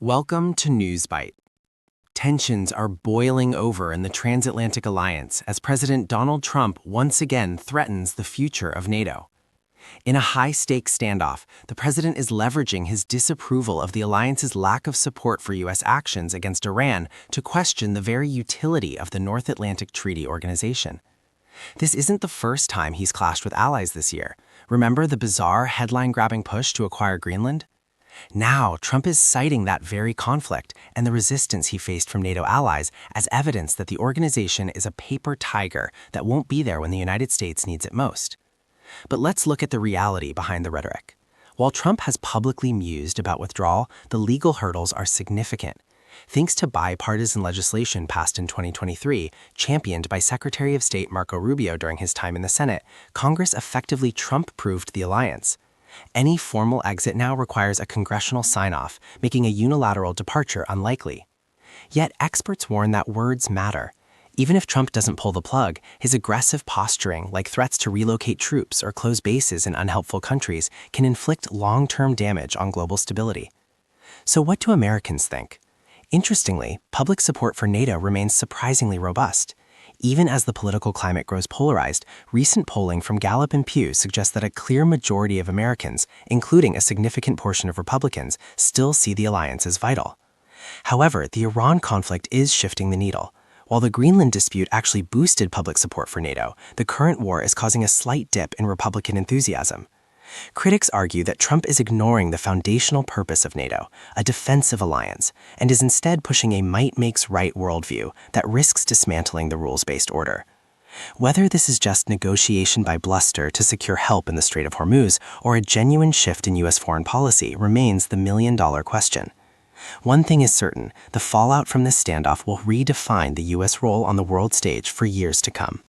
Welcome to Newsbite. Tensions are boiling over in the transatlantic alliance as President Donald Trump once again threatens the future of NATO. In a high-stakes standoff, the president is leveraging his disapproval of the alliance's lack of support for U.S. actions against Iran to question the very utility of the North Atlantic Treaty Organization. This isn't the first time he's clashed with allies this year. Remember the bizarre headline-grabbing push to acquire Greenland? Now, Trump is citing that very conflict and the resistance he faced from NATO allies as evidence that the organization is a paper tiger that won't be there when the United States needs it most. But let's look at the reality behind the rhetoric. While Trump has publicly mused about withdrawal, the legal hurdles are significant. Thanks to bipartisan legislation passed in 2023, championed by Secretary of State Marco Rubio during his time in the Senate, Congress effectively Trump-proofed the alliance. Any formal exit now requires a congressional sign-off, making a unilateral departure unlikely. Yet experts warn that words matter. Even if Trump doesn't pull the plug, his aggressive posturing, like threats to relocate troops or close bases in unhelpful countries, can inflict long-term damage on global stability. So what do Americans think? Interestingly, public support for NATO remains surprisingly robust. Even as the political climate grows polarized, recent polling from Gallup and Pew suggests that a clear majority of Americans, including a significant portion of Republicans, still see the alliance as vital. However, the Iran conflict is shifting the needle. While the Greenland dispute actually boosted public support for NATO, the current war is causing a slight dip in Republican enthusiasm. Critics argue that Trump is ignoring the foundational purpose of NATO, a defensive alliance, and is instead pushing a might-makes-right worldview that risks dismantling the rules-based order. Whether this is just negotiation by bluster to secure help in the Strait of Hormuz or a genuine shift in U.S. foreign policy remains the million-dollar question. One thing is certain, the fallout from this standoff will redefine the U.S. role on the world stage for years to come.